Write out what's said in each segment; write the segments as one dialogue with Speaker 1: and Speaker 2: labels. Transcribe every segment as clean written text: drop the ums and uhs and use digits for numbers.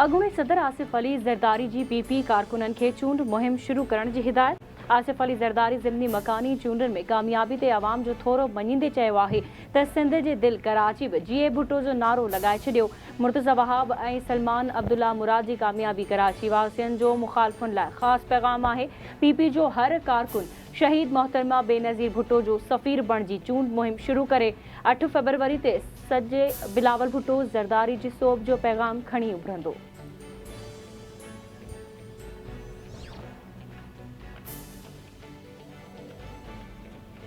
Speaker 1: अॻूणे सदर आसिफ अली ज़रदारी जी पीपी कारकुननि खे चूंड मुहिम शुरू करण जी हिदायत। आसिफ अली ज़रदारी ज़िमनी मकानी चूंडनि में कामयाबी ते आवाम जो थोरो मञींदे चयो आहे त सिंध जे दिलि कराची बि जीए भुट्टो जो नारो लॻाए छॾियो। मुर्तज़ा वहाब ऐं सलमान अब्दुल्ला मुराद जी कामयाबी कराची वासियुनि जो मुखालफ़ुनि लाइ ख़ासि पैगाम आहे। पीपी जो हर कारकुन शहीद मोहतरमा बेनज़ीर भुट्टो जो सफ़ीर बणिजी चूंड मुहिम शुरू करे। 8 फ़रवरी ते सॼे बिलावल भुट्टो ज़रदारी जी सोभ जो पैगाम खणी उभरंदो।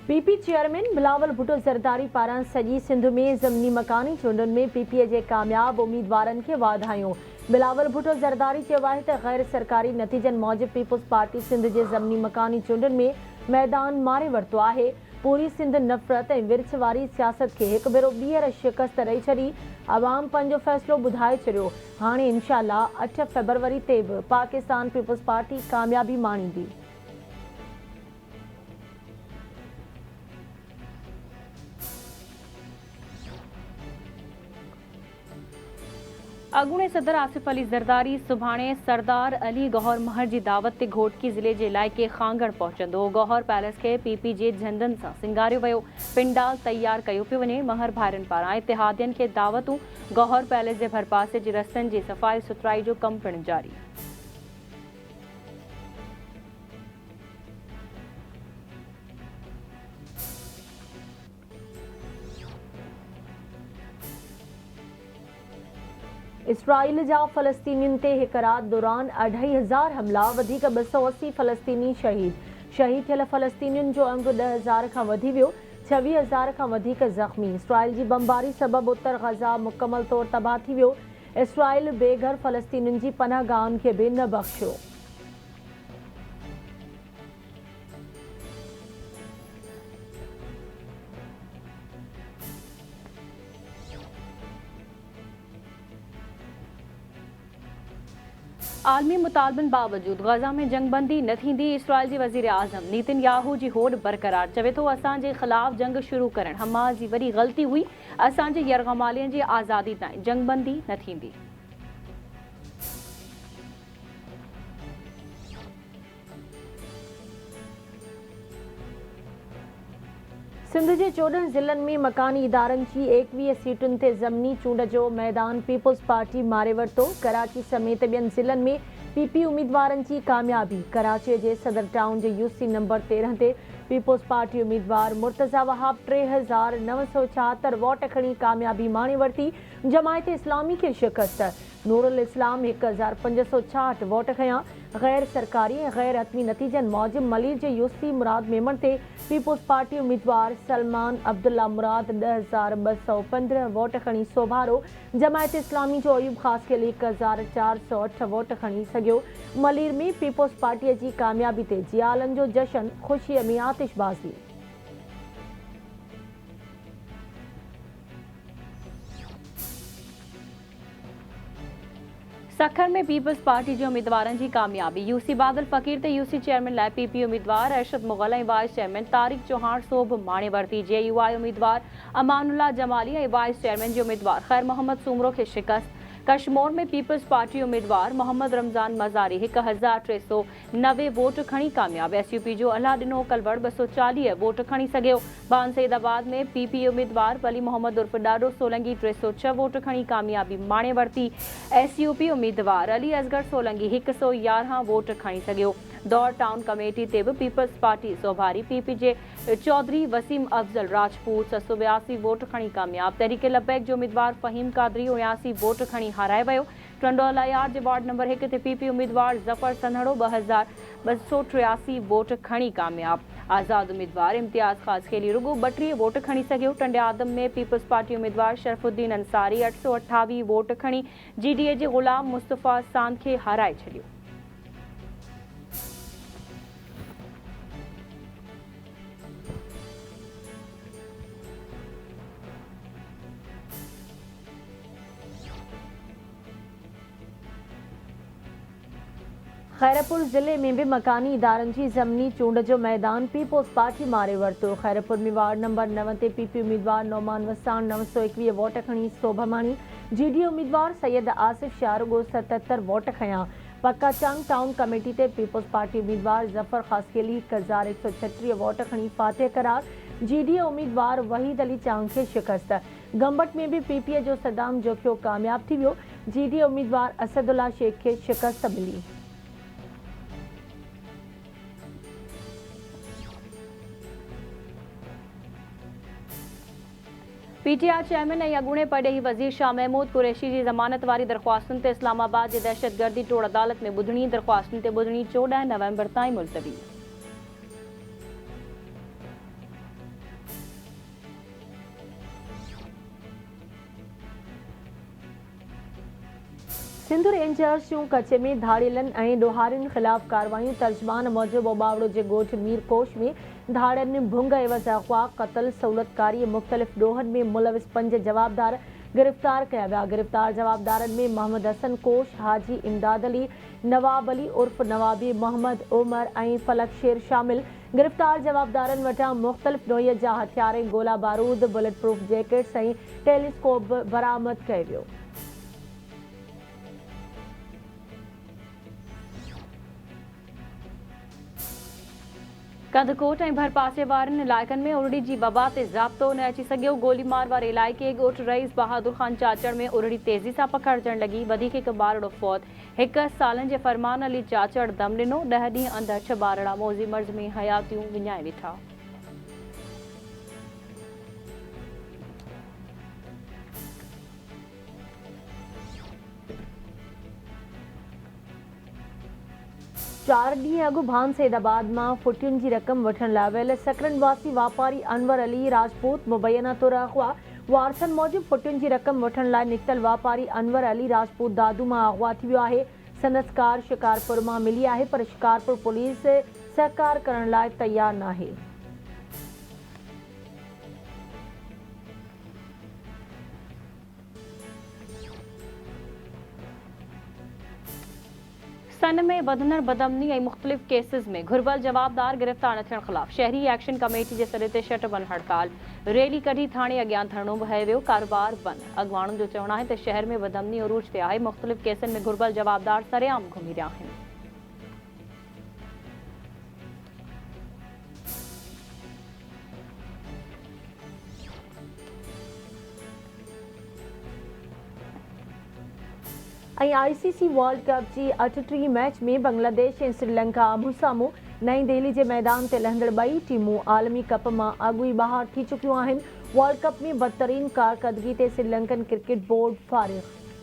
Speaker 2: पीपी चेयरमैन बिलावल भुट्टो ज़रदारी पारां सॼी सिंध में ज़मनी मकानी चूंडनि में पीपीए जे कामयाब उम्मीदवारनि खे वाधायूं। बिलावल भुट्टो ज़रदारी चयो आहे त गैर सरकारी नतीजनि मूजिबि पीपुल्स पार्टी सिंध जे ज़मनी मकानी चूंडनि में मैदान मारे वरितो आहे। पूरी सिंध नफ़रत ऐं विरछ वारी सियासत खे हिकु भेरो ॿीहर शिकस्त ॾेई छॾी। आवाम पंहिंजो फ़ैसिलो ॿुधाए छॾियो। हाणे इंशाअल्लाह 8 फ़रवरी ते बि पाकिस्तान पीपुल्स पार्टी कामयाबी माणींदी।
Speaker 1: अॻूणे सदर आसिफ अली ज़रदारी सुभाणे सरदार अली गौहर महर जी दावत ते घोटकी ज़िले जे इलाइक़े खांगड़ पहुचंदो। गौहर पैलेस खे पीपी जे झंडनि सां सिंगारियो वियो। पिंडाल तैयार कयो पियो वञे। महर भाइरनि पारां इतिहादियुनि खे दावतूं। गौहर पैलेस जे भरपासे जे रस्तनि जी सफ़ाई सुथराई जो कमु पिणु जारी।
Speaker 2: इसराइल जा फ़लस्तीनियुनि ते हिक राति दौरान 2500 हमला, वधीक 280 फ़लस्तीनी शहीद थियल फ़लस्तीनियुनि जो अंग 10,000 खां वधी वियो। 26,000 खां वधीक ज़ख़्मी। इसराइल जी बमबारी सबबि उत्तर ग़ज़ा मुकमल तौर तबाह थी वियो। इसराइल बेघर फ़लस्तीनियुनि जी पनाहगाहुनि खे बि न बख़्शियो।
Speaker 1: आलमी मुतालबनि बावजूद गज़ा में जंगबंदी न थींदी। इसराइल जी वज़ीर आज़म नेतन्याहू जी होड़ बरक़रार। चवे थो असांजे ख़िलाफ़ जंग शुरू करणु हमास जी वॾी ग़लती हुई। असांजे यरग़मालियुनि जी आज़ादी ताईं जंगबंदी न थींदी।
Speaker 2: सिंध जे 14 ज़िलनि में मकानी इदारनि जी 21 सीटुनि ते ज़मनी चूंड जो मैदान पीपुल्स पार्टी मारे वरितो। कराची समेत ॿियनि ज़िलनि में पीपी उम्मीदवारनि जी कामयाबी। कराची जे सदर टाउन जे यूसी नंबर 13 ते पीपुल्स पार्टी उम्मीदवार मुर्तज़ा वहाब 3,976 वोट खणी कामयाबी माणे वरिती। जमायत इस्लामी खे शिकस्त। नूरुल इस्लाम 1,566 वोट खयां। गैर सरकारी ऐं गैर हतमी नतीजनि मूजिबि मलीर जे यूसी मुराद मेमण ते पीपुल्स पार्टी उम्मीदवार सलमान अब्दुल्ला मुराद 10,215 वोट खणी सोभारो। जमायत इस्लामी जो अयूब ख़ासकेल 1,408 वोट खणी सघियो। मलीर में पीपुल्स पार्टीअ जी कामयाबी ते जियालनि जो जशन, ख़ुशीअ में आतिशबाज़ी।
Speaker 1: सखर में पीपल्स पार्टी जे उम्मीदवारनि जी कामयाबी। यूसी बादल फ़कीर ते यूसी चेयरमैन लाइ पीपी उम्मीदवार अरशद मुग़ल ऐं वाइस चेयरमैन तारिक चौहान सोभ माणे वरिती। जेयूआई उम्मीदवार अमानुल्लाह जमाली ऐं वाइस चेयरमैन जे उम्मीदवार ख़ैर मोहम्मद सूमरो खे शिकस्त। कशमोर में पीपल्स पार्टी उम्मीदवार मोहम्मद रमज़ान मज़ारी 1,390 वोट खणी कामयाब। एसयूपी जो अलाह ॾिनो कलवड़ 240 वोट खणी सघियो। बान सईदाबाद में पीपी उम्मीदवार वली मोहम्मद उर्फ़ ॾाॾो सोलंगी 306 वोट खणी कामयाबी माणे वरिती। एसयूपी उम्मीदवार अली असगर सोलंगी 111 वोट खणी सघियो। दौर टाउन कमेटी ते बि पीपल्स पार्टी सोभारी। पीपी जे चौधरी वसीम अफज़ल राजपूत 682 वोट खणी कामयाब। तहरीक लबैक जो उम्मीदवार फ़हीम कादरी 79 वोट खणी हाराए वियो। टंडोला यार्ड जे वार्ड नंबर 1 ते पीपी उम्मीदवार ज़फ़र सन्हड़ो 2,283 वोट खणी कामयाब। आज़ाद उम्मीदवार इम्तियाज़ ख़ासकेली रुगो 32 वोट खणी सघियो। टंडे आदम में पीपल्स पार्टी उम्मीदवार शरफुद्दीन अंसारी 828 वोट खणी जीडीए जे ग़ुलाम मुस्तफ़ा सांद खे हाराए छॾियो।
Speaker 2: खैरपुर ज़िले में भी मकानी इदारनि जी ज़मनी चूंड जो मैदान पीपुल्स पार्टी मारे वरितो। खैरपुर में वार्ड नंबर 9 ते पीपी उम्मीदवार नौमान वसाण 921 वोट खणी सोभ माणी। GDA उम्मीदवार सैयद आसिफ शाहरुगो 77 वोट खया। पक्काचंग टाउन कमेटी ते पीपल्स पार्टी उम्मीदवार जफर खासकेली 1136 वोट खणी फातेह करार। GDA उम्मीदवार वहीद अली चांग खे शिकस्त। गंबट में भी PPA जो सदाम जोखियो कामयाब थी वियो। GDA उम्मीदवार असदुल्ला शेख खे शिकस्त मिली।
Speaker 1: PTI चेयरमैन ऐं अॻूणे परॾेही वज़ीर शाह महमूद कुरैशी जी ज़मानत वारी दरख़्वास्तुनि ते इस्लामाबाद जे दहशतगर्दी टोड़ अदालत में ॿुधणी। दरख़्वास्तुनि ते ॿुधणी 14 नवंबर ताईं मुलतवी।
Speaker 2: सिंध रेंजर्स जूं कच्छ में धाड़ेलनि ऐं ॾोहारियुनि ख़िलाफ़ कार्रवायूं। तर्जमान मूजिबि ओबावड़ो जे ॻोठ मीरकोश में धाड़नि भुंग एवज़ अग़वा क़त्ल सहूलतकारी मुख़्तलिफ़ ॾोहनि में मुलविस 5 जवाबदार गिरफ़्तार कया विया। गिरफ़्तार जवाबदारनि में मोहम्मद हसन कोश, हाजी इमदाद अली, नवाब अली उर्फ़ नवाबी मोहम्मद उमर ऐं फलक शेर शामिल। गिरफ़्तार जवाबदारनि वटां मुख़्तलिफ़ नोईअ जा हथियार, गोला बारूद, बुलेट प्रूफ जैकेट्स ऐं टेलीस्कोप बरामद कयो वियो।
Speaker 1: कंदकोट ऐं भरपासे वारनि इलाइक़नि में उरड़ी जी वबा ते ज़ाब्तो न अची सघियो। गोलीमार वारे इलाइक़े ॻोठ रईस बहादुर ख़ान चाचड़ में उरड़ी तेज़ी सां पखिड़जण लॻी। वधीक हिकु ॿारड़ो फौत। 1 सालनि जे फरमान अली चाचड़ दम ॾिनो। 10 ॾींहं अंदरि 6 ॿारड़ा मौज़ी मर्ज़ में हयातियूं विञाए वेठा।
Speaker 2: चार ॾींहं अॻु भानसैदाबाद मां फुटियुनि जी रक़म वठण लाइ वियल सकरन वासी वापारी अनवर अली राजपूत मुबैना तौर अग़वा। वारसनि मूजिबि फुटियुनि जी रक़म वठण लाइ निकितल वापारी अनवर अली राजपूत दादू मां अग़वा थी वियो आहे। संदसि कार शिकारपुर मां मिली आहे, पर शिकारपुर पुलिस सहकार करण लाइ तयारु नाहे।
Speaker 1: सन में वधंदड़ बदअमनी ऐं मुख़्तलिफ़ केसिस में घुर्बल जवाबदार गिरफ़्तार न थियण ख़िलाफ़ शहरी एक्शन कमेटी जे सॾे ते शट बंदि हड़ताल। रैली कढी थाणे अॻियां धरणो बि हयो वियो। कारोबार बंदि। अॻवाणनि जो चवणु आहे त शहर में बदअमनी अरूज ते आहे। मुख़्तलिफ़ केसनि में घुर्बल जवाबदार सरेआम घुमी रहिया आहिनि।
Speaker 2: ICC वर्ल्ड कप जी 38 मैच में बांग्लादेश ऐं श्रीलंका आम्हूं साम्हूं। नईं दिल्ली जे मैदान ते लहंदड़ ॿई टीमूं आलमी कप मां अॻु ई ॿाहिरि थी चुकियूं आहिनि। वर्ल्ड कप में बदतरीन कारकर्दगी ते श्रीलंकन क्रिकेट बोर्ड फारिग़।